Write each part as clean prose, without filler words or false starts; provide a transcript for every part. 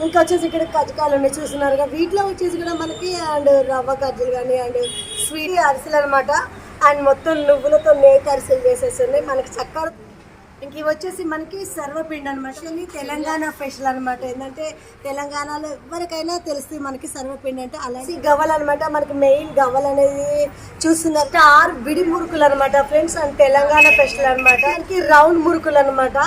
ఇంకా వచ్చేసి ఇక్కడ కజ్జికాయలు ఉన్నాయి చూస్తున్నారుగా. వీటిలో వచ్చేసి కూడా మనకి అండ్ రవ్వ కజ్జీలు కానీ అండ్ స్వీట్ అరిసెలు అనమాట. అండ్ మొత్తం నువ్వులతో నేతి అరిసెలు చేసేస్తున్నాయి మనకి చక్కెర. ఇంక ఇవి వచ్చేసి మనకి సర్వపిండి అనమాట. తెలంగాణ స్పెషల్ అనమాట. ఏంటంటే తెలంగాణలో ఎవరికైనా తెలుస్తుంది మనకి సర్వపిండి అంటే. అలాగే గవ్వలు అనమాట. మనకి మెయిన్ గవ్వలు అనేది చూస్తున్నారు 6 విడి మురుకులు అనమాట ఫ్రెండ్స్. అండ్ తెలంగాణ స్పెషల్ అనమాట. మనకి రౌండ్ మురుకులు అనమాట.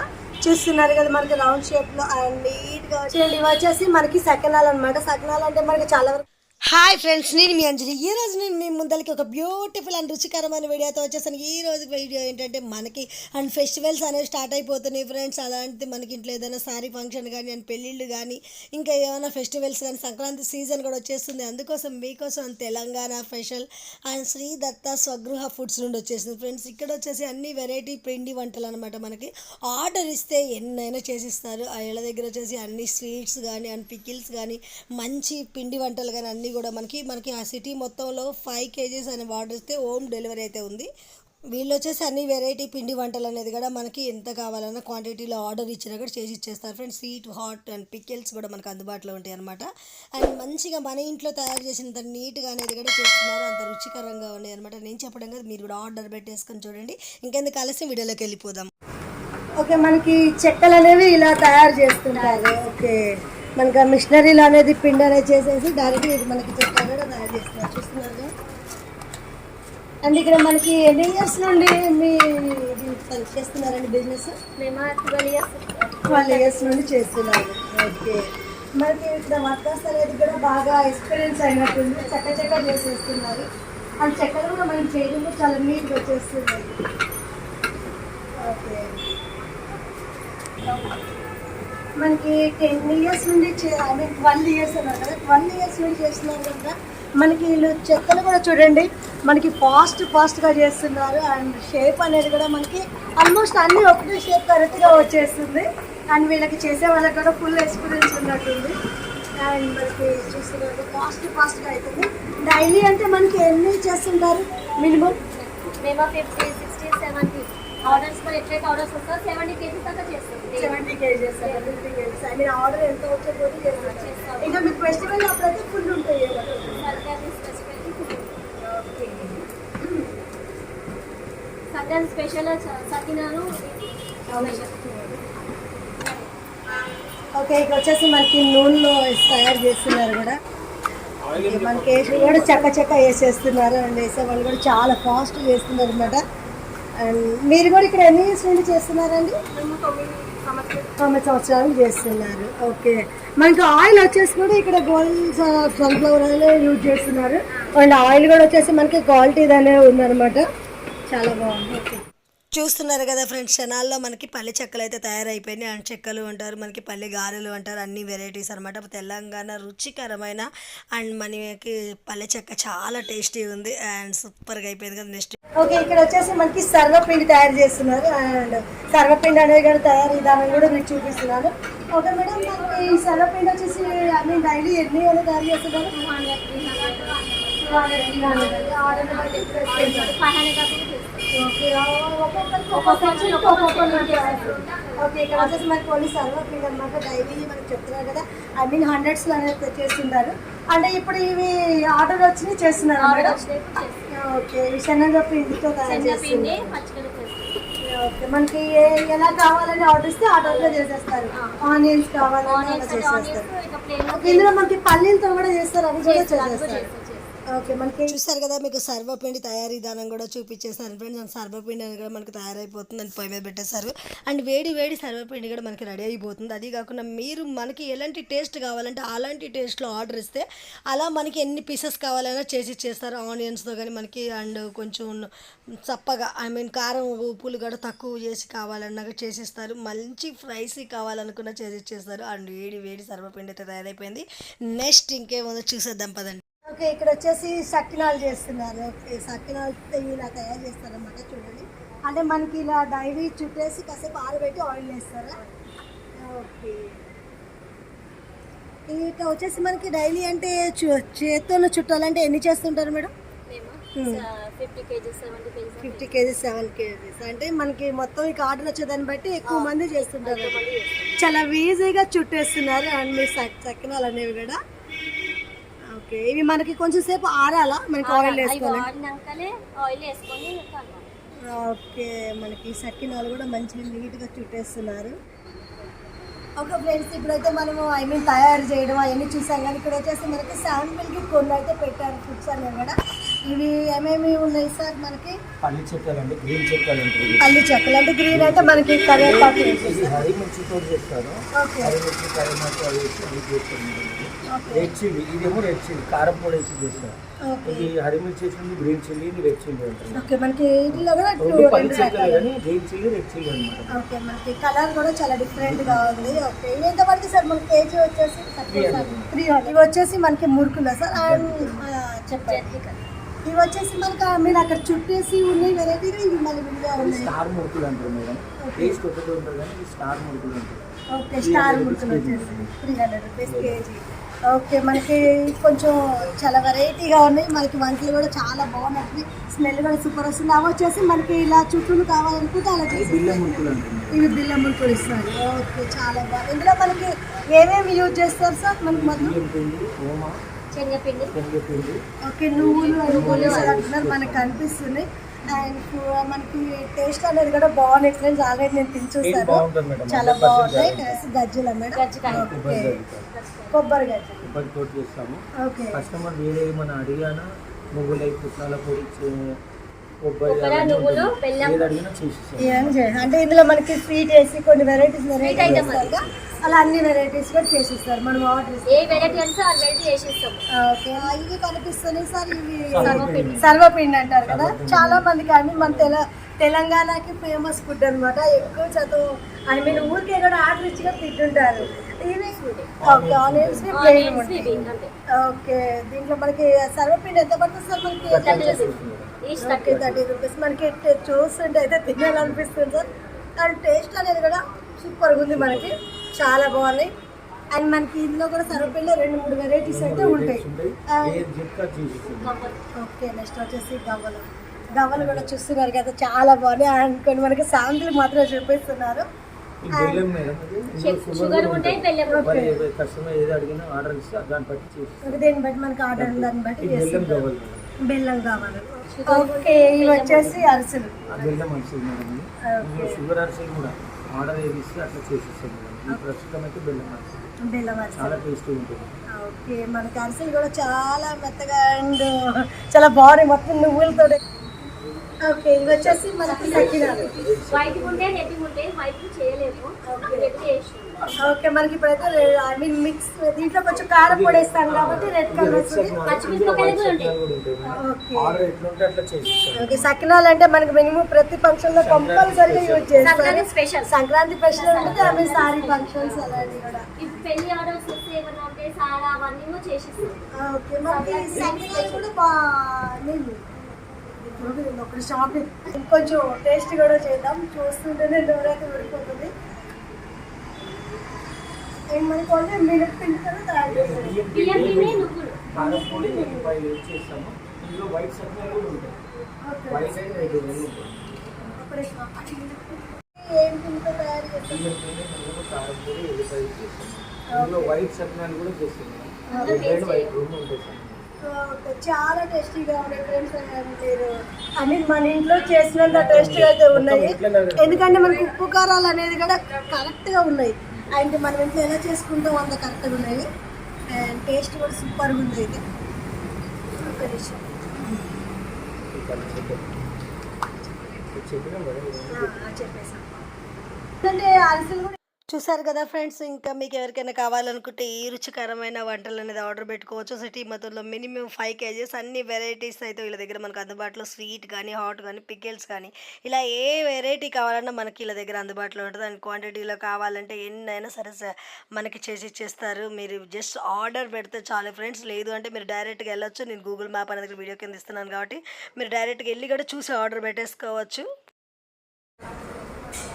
చూస్తున్నారు కదా మనకి రౌండ్ షేప్ లో అండ్ నీట్ గా ఇవి వచ్చేసి మనకి సకినాలు అనమాట. సకినాలు అంటే మనకి చాలా వరకు. హాయ్ ఫ్రెండ్స్, నేను మీ అంజలి. ఈ రోజు నేను మీ ముందరికి ఒక బ్యూటిఫుల్ అండ్ రుచికరమైన వీడియోతో వచ్చేసాను. ఈ రోజు వీడియో ఏంటంటే మనకి అండ్ ఫెస్టివల్స్ అనేవి స్టార్ట్ అయిపోతున్నాయి ఫ్రెండ్స్. అలాంటిది మనకి ఇంట్లో ఏదైనా సారీ ఫంక్షన్ కానీ అండ్ పెళ్ళిళ్ళు కానీ ఇంకా ఏమైనా ఫెస్టివల్స్ కానీ సంక్రాంతి సీజన్ కూడా వచ్చేస్తుంది. అందుకోసం మీకోసం Telangana special and Shri Datta Swagruha foods నుండి వచ్చేసింది ఫ్రెండ్స్. ఇక్కడ వచ్చేసి అన్ని వెరైటీ పిండి వంటలు అనమాట. మనకి ఆర్డర్ ఇస్తే ఎన్నైనా చేసిస్తారు. వీళ్ళ దగ్గర వచ్చేసి అన్ని స్వీట్స్ కానీ అండ్ పికిల్స్ కానీ మంచి పిండి వంటలు కానీ అన్నీ కూడా మనకి ఆ సిటీ మొత్తంలో 5 kgs అని ఆర్డర్ ఇస్తే హోమ్ డెలివరీ అయితే ఉంది. వీళ్ళు వచ్చేసి అన్ని వెరైటీ పిండి వంటలు అనేది కూడా మనకి ఎంత కావాలన్నా క్వాంటిటీలో ఆర్డర్ ఇచ్చినా కూడా చేసి ఇచ్చేస్తారు friends. Sweet, hot and pickles కూడా మనకు అందుబాటులో ఉంటాయి అనమాట. అండ్ మంచిగా మన ఇంట్లో తయారు చేసినంత నీట్గా అనేది కూడా చేస్తున్నారు. అంత రుచికరంగా ఉన్నాయి అనమాట. నేను చెప్పడం కదా, మీరు కూడా ఆర్డర్ పెట్టేసుకొని చూడండి. ఇంకెందుకు ఆలస్యం వీడియోలోకి వెళ్ళిపోదాం. ఓకే, మనకి చెక్కలు అనేవి ఇలా తయారు చేస్తుంటారు. ఓకే, మనకి మిషనరీలు అనేది పిండి అనేది చేసేసి డైరెక్ట్ ఇది మనకి చెక్కలు కూడా తయారు చేస్తున్నారు. చూస్తున్నారు. అండ్ ఇక్కడ మనకి ఎన్ని ఇయర్స్ నుండి మీ చేస్తున్నారండి బిజినెస్? మేము 12 years నుండి చేస్తున్నారు. ఓకే, మనకి ఇక్కడ వర్కర్స్ అనేది కూడా బాగా ఎక్స్పీరియన్స్ అయినట్టుంది. చక్క చేసేస్తున్నారు. అండ్ చెక్కలు కూడా మనం చేయడం కూడా చాలా నీట్గా వచ్చేస్తున్నాయి. ఓకే, మనకి 10 years నుండి 12 years అన్నారు కదా, 12 years నుండి చేస్తున్నారు కదా. మనకి వీళ్ళు చెక్కలు కూడా చూడండి మనకి ఫాస్ట్గా చేస్తున్నారు. అండ్ షేప్ అనేది కూడా మనకి ఆల్మోస్ట్ అన్నీ ఒకటే షేప్ కరెక్ట్గా వచ్చేస్తుంది. అండ్ వీళ్ళకి చేసే వాళ్ళకి కూడా ఫుల్ ఎక్స్పీరియన్స్ ఉన్నట్టుంది. అండ్ మనకి చూస్తున్నారు ఫాస్ట్గా అవుతుంది. డైలీ అంటే మనకి ఎన్ని చేస్తుంటారు మినిమం? మేము 50, 60, 70 ఆర్డర్స్ మరి ఎట్లయితే ఆర్డర్స్ వస్తారో 70 kgs దాకా చేస్తాం. 70 kgs, 50 kgs. I mean order ఎంత వచ్చే పోతే చేస్తాం. ఇంకా మీకు ఫెస్టివల్ అప్పుడైతే ఫుల్ ఉంటాయి. సంక్రాంతి స్పెషల్ సకినాలు. ఓకే, ఇక్కడ వచ్చేసి మనకి నూనెలో తయారు చేస్తున్నారు కూడా. మనకి వేసి కూడా చక్క వేసేస్తున్నారు. అండ్ వేసే వాళ్ళు కూడా చాలా ఫాస్ట్ చేస్తున్నారు అనమాట. అండ్ మీరు కూడా ఇక్కడ ఎన్ని ఇయర్స్ నుండి చేస్తున్నారండి? 9 సంవత్సరాలు చేస్తున్నారు. ఓకే, మనకి ఆయిల్ వచ్చేసి కూడా ఇక్కడ గోల్డ్ సన్ఫ్లవర్ ఆయిల్ యూజ్ చేస్తున్నారు. అండ్ ఆయిల్ కూడా వచ్చేసి మనకి క్వాలిటీది అనేది ఉందన్నమాట. చాలా బాగుంది. ఓకే, చూస్తున్నారు కదా ఫ్రెండ్స్, క్షణాల్లో మనకి పల్లె చెక్కలు అయితే తయారైపోయినాయి. అండ్ చెక్కలు అంటారు, మనకి పల్లె గారెలు అంటారు, అన్ని వెరైటీస్ అనమాట. తెలంగాణ రుచికరమైన అండ్ మనకి పల్లె చెక్క చాలా టేస్టీ ఉంది అండ్ సూపర్గా అయిపోయింది కదా. నెక్స్ట్ ఓకే, ఇక్కడ వచ్చేసి మనకి సర్వపిండి తయారు చేస్తున్నారు. అండ్ సర్వపిండి అనేది కూడా తయారు విధానం కూడా మీకు చూపిస్తున్నాను. ఓకే మేడం, మనకి ఈ సర్వపిండి వచ్చేసి అన్ని డైలీ ఎన్ని అనేది తయారు చేస్తున్నారు? 500 ఓకే, ఇక్కడ వచ్చేసి మనకి ఓన్లీ సర్వపిండి అనమాట. డైలీ మనకి చెప్తున్నారు కదా, ఐ మీన్ 100s అనేది చేస్తున్నారు. అంటే ఇప్పుడు ఇవి ఆర్డర్ వచ్చి చేస్తున్నారు మేడం. ఓకే, శనగపిండితో తయారు చేస్తున్నారు. ఓకే, మనకి ఎలా కావాలని ఆర్డర్ ఇస్తే ఆర్డర్లో చేసేస్తారు. ఆనియన్స్ కావాలని అలా చేసేస్తారు. ఇందులో మనకి పల్లీలతో కూడా చేస్తారు, అవి కూడా చేసేస్తారు. ఓకే, మనకి చూస్తారు కదా మీకు సర్వపిండి తయారీ విధానం కూడా చూపించేస్తారు ఫ్రెండ్స్. అండ్ సర్వపిండి అనేది కూడా మనకి తయారైపోతుంది. అని పొయ్యి మీద పెట్టేస్తారు. అండ్ వేడి సర్వపిండి కూడా మనకి రెడీ అయిపోతుంది. అది కాకుండా మీరు మనకి ఎలాంటి టేస్ట్ కావాలంటే అలాంటి టేస్ట్లో ఆర్డర్ ఇస్తే అలా మనకి ఎన్ని పీసెస్ కావాలన్నా చేసి ఇచ్చేస్తారు. ఆనియన్స్తో కానీ మనకి అండ్ కొంచెం చప్పగా ఐ మీన్ కారం ఉప్పులు కూడా తక్కువ చేసి కావాలన్నా చేసిస్తారు. మంచి ఫ్రైసీ కావాలనుకున్నా చేసి ఇచ్చేస్తారు. అండ్ వేడి సర్వపిండి అయితే తయారైపోయింది. నెక్స్ట్ ఇంకేముందో చూసేద్దాం పదండి. ఓకే, ఇక్కడ వచ్చేసి సకినాలు చేస్తున్నారు. ఓకే, సకినాలు ఇలా తయారు చేస్తారన్నమాట. చూడండి, అంటే మనకి ఇలా డైరీ చుట్టేసి కాసేపు ఆరబెట్టి ఆయిల్ వేస్తారా? ఓకే, ఇక వచ్చేసి మనకి డైలీ అంటే చేత్తోనే చుట్టాలంటే ఎన్ని చేస్తుంటారు madam? 50 kgs 70 kgs 50 kgs 7 kgs అంటే మనకి మొత్తం ఇక ఆర్డర్ వచ్చేదాన్ని బట్టి ఎక్కువ మంది చేస్తుంటారు. చాలా ఈజీగా చుట్టేస్తున్నారు అండ్ మీ చక్కినాలు అనేవి కూడా. ఓకే, ఇవి మనకి కొంచెం సేపు ఆరాలా, మనకి ఆయిల్ వేసుకోవాలి. ఆడినాకనే ఆయిల్ వేసుకొని కలపాలి. ఓకే, మనకి సక్కినాలు కూడా మంచిగా నీట్గా చుట్టేస్తున్నారు. ఓకే ఫ్రెండ్స్, ఇప్పుడైతే మనము తయారు చేయడం అవన్నీ చూసాం కానీ ఇక్కడ వచ్చేసి మనకి శాంపిల్కి కొన్ని అయితే పెట్టారు ఫుడ్స్ అనేవి కూడా. ఇవి ఏమేమి ఉన్నాయి సార్? మనకి పల్లి చెక్కలు అండి, గ్రీన్ చెక్కలు ఉంటాయి. పల్లి చెక్కలు అంటే గ్రీన్ అంటే మనకి కరివేపాకు హరిమిర్చితో చేస్తారు. హరిమిర్చి కరివేపాకు అవి వేసి అది చేస్తారు. రెడ్ చిల్లీ, ఇదేమో రెడ్ చిల్లీ కారం పొడి వేసి చేస్తారు. ఇది హరిమిర్చి వేసింది గ్రీన్ చిల్లీ, ఇది రెడ్ చిల్లీ ఉంటుంది. ఓకే, మనకి ఇంట్లో కూడా పల్లి చెక్కలు కానీ గ్రీన్ చిల్లీ రెడ్ చిల్లీ అనమాట. ఓకే, మనకి కలర్ కూడా చాలా డిఫరెంట్ గా ఉంది. ఓకే, ఇవి ఎంత పడుతుంది సార్? మనకి కేజీ వచ్చేసి 300. ఇవి వచ్చేసి మనకి మురుకులా సార్? చెప్పండి. ఇవి వచ్చేసి మనకి మీరు అక్కడ చుట్టేసి ఉన్నాయి వెరైటీ, ఇవి మళ్ళీ విడిగా ఉన్నాయి. స్టార్ మురుకులు అంటారు మేడం. టేస్ట్ ఒకటి ఉంటుంది కానీ స్టార్ మురుకులు ఉంటాయి. ఓకే, స్టార్ మురుకులు వచ్చేసి 300 రూపీస్ కేజీ. ఓకే, మనకి కొంచెం చాలా వెరైటీగా ఉన్నాయి. మనకి వంటలు కూడా చాలా బాగున్నాయి, స్మెల్ కూడా సూపర్ వస్తుంది. అవి వచ్చేసి మనకి ఇలా చుట్టూలు కావాలనుకుంటే అలా చేసి ఇవి బిల్ల మురుకులు ఇస్తారు. ఓకే, చాలా బాగుంది. ఇందులో మనకి ఏమేమి యూజ్ చేస్తారు సార్? మనకి మొత్తం శనగపిండి. ఓకే, నువ్వులు అంటున్నారు మనకు కనిపిస్తుంది. అండ్ మనకి టేస్ట్ అనేది కూడా బాగుంది ఫ్రెండ్స్. ఆల్రెడీ నేను తిని చూసాను, చాలా బాగున్నాయి. గజ్జల మేడం, కొబ్బరి గజ్జలు కొబ్బరి చేస్తాము. ఓకే, కస్టమర్ వేరే ఏమైనా అడిగానా నువ్వులై పుట్నాల పొడి కొబ్బరి నువ్వులు బెల్లం అడిగినా చేసిస్తాం. అంటే ఇందులో మనకి స్వీట్ వేసి కొన్ని వెరైటీస్ అలా అన్ని వెరైటీస్ కూడా చేసిస్తారు. మనం ఆర్డర్ ఏ వెరైటీ అంటే ఆ వెరైటీ చేసిస్తాం. ఓకే, ఇవి కనిపిస్తున్నాయి సార్, ఇవి సర్వపిండి అంటారు కదా. చాలా మంది కానీ మన తెలంగాణకి ఫేమస్ ఫుడ్ అనమాట. ఎక్కువ చదువు అని మీరు ఊరికే కూడా ఆర్డర్ ఇచ్చిగా తింటుంటారు. ఇవి ఓకే, ఆనియన్స్ ప్లెయిన్ ఉంటాయి. ఓకే, దీంట్లో మనకి సర్వపిండి ఎంత పడుతుంది సార్? మనకి 30 రూపీస్. మనకి చూస్తుంటే అయితే తినాలనిపిస్తుంది సార్. అండ్ టేస్ట్ అనేది కూడా సూపర్గా ఉంది, మనకి చాలా బాగున్నాయి. అండ్ మనకి ఇందులో కూడా సర్వపిండిలో 2-3 వెరైటీస్ అయితే ఉంటాయి. ఓకే, నెక్స్ట్ వచ్చేసి గవ్వలు కూడా చూస్తున్నారు కదా, చాలా బాగున్నాయి. అండ్ కొన్ని మనకి శాంపుల్ మాత్రమే చూపిస్తున్నారు. షుగర్ ఉంటాయి, బెల్లం ఉంటాయి. కస్టమర్ ఏది అడిగినా ఆర్డర్ ఇస్తే దాన్ని బట్టి చేసి దీన్ని బట్టి మనకి ఆర్డర్ దాన్ని బట్టి చేస్తాం. బెల్లం కావాలి. ఓకే, ఇవి వచ్చేసి అరిసెలు. బెల్లం అరిసెలు మేడం. షుగర్ అరిసెలు కూడా ఆర్డర్ ఏది ఇస్తే అట్లా చేసిస్తాం మేడం. ఈ ప్రస్తుతం అయితే బెల్లం అరిసెలు చాలా టేస్టీ ఉంటుంది. ఓకే, మనకి అరిసెలు కూడా చాలా మెత్తగా అండ్ చాలా బాగున్నాయి, మొత్తం నువ్వులతో. ఓకే, ఇవి వచ్చేసి మనకి సకినాలు. వైట్ ఉంటే రెడ్ ఉంటే వైట్ చేయలేము, రెడ్ చేసి. ఓకే, మనకి ఇప్పుడైతే మిక్స్ దీంట్లో కొంచెం కారం పొడి వేస్తాం కాబట్టి రెడ్ కలర్ వస్తుంది. పచ్చిమిరపకాయలు కూడా ఉంటాయి. ఓకే, సకినాలు అంటే మనకి మినిమం ప్రతి ఫంక్షన్ లో కంపల్సరీగా యూజ్ చేస్తారు. సంక్రాంతి స్పెషల్ ఉంటుంది, ఆమె సారీ ఫంక్షన్స్ అలాంటివి కూడా. ఇప్పుడు పెళ్లి ఆర్డర్స్ వస్తే ఏమన్నా ఉంటే సారా అవన్నీ చేసిస్తాం. ఓకే, మనకి సకినాలు కూడా బాగా ఒక షాపింగ్ కొంచెం టేస్ట్ కూడా చేద్దాం. చూస్తుంటేనే నోరైతే ఊడిపోతుంది. మనకి ఓన్లీ మినప్పిండి కూడా తయారు చేస్తాం. బియ్యం పిండి, నువ్వులు. కారం పొడి చేస్తాము. ఇందులో వైట్ సకినాలు కూడా ఉంటాయి. వైట్ అయితే రెడ్ ఉంటాయి. ఏం పిండితో తయారు చేస్తాం? కారం పొడి ఎల్లిపాయ చేస్తాము. ఇందులో వైట్ సకినాలు కూడా చేస్తాము. రెడ్ వైట్ రెండు ఉంటాయి. చాలా టేస్టీగా ఉన్నాయి ఫ్రెండ్స్. మీరు అన్ని మన ఇంట్లో చేసినంత టేస్ట్గా అయితే ఉన్నాయి. ఎందుకంటే మనకి ఉప్పు కారాలు అనేది కూడా కరెక్ట్గా ఉన్నాయి. అండ్ మనం ఇంట్లో ఎలా చేసుకుంటాం అంత కరెక్ట్గా ఉన్నాయి. అండ్ టేస్ట్ కూడా సూపర్గా ఉంది. అయితే ఒక డిష్ చెప్పేసాం. అంటే అరిసెలు కూడా చూసారు కదా ఫ్రెండ్స్. ఇంకా మీకు ఎవరికైనా కావాలనుకుంటే ఈ రుచికరమైన వంటలు అనేది ఆర్డర్ పెట్టుకోవచ్చు. సిటీ మొత్తంలో మినిమం 5 కేజీస్ అన్ని వెరైటీస్ అయితే వీళ్ళ దగ్గర మనకు అందుబాటులో, స్వీట్ కానీ, హాట్ కానీ, పికిల్స్ కానీ, ఇలా ఏ వెరైటీ కావాలన్నా మనకి వీళ్ళ దగ్గర అందుబాటులో ఉంటుంది. అండ్ క్వాంటిటీలో కావాలంటే ఎన్నైనా సరే మనకి చేసి ఇచ్చేస్తారు. మీరు జస్ట్ ఆర్డర్ పెడితే చాలు ఫ్రెండ్స్. లేదు అంటే మీరు డైరెక్ట్గా వెళ్ళొచ్చు. నేను గూగుల్ మ్యాప్ అనేది వీడియో కింద ఇస్తున్నాను కాబట్టి మీరు డైరెక్ట్గా వెళ్ళి కూడా చూసి ఆర్డర్ పెట్టేసుకోవచ్చు.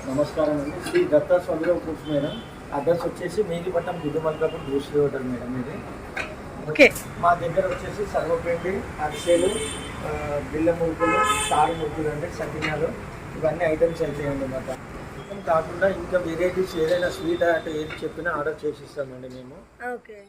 నమస్కారం అండి, Shri Datta Swamirao foods madam. Address వచ్చేసి Megipatnam Guddumalkapur grocery hotel madam ఇది. ఓకే, మా దగ్గర వచ్చేసి సర్వపిండి, అరిసెలు, బిళ్ళ మురుకులు, కారు మురుకులు అంటే సకినాలు, ఇవన్నీ ఐటమ్స్ అయితాయండి అన్నమాట. కాకుండా ఇంకా వెరైటీస్ ఏదైనా స్వీట్ అంటే ఏది చెప్పినా ఆర్డర్ చేసి ఇస్తామండి మేము. ఓకే.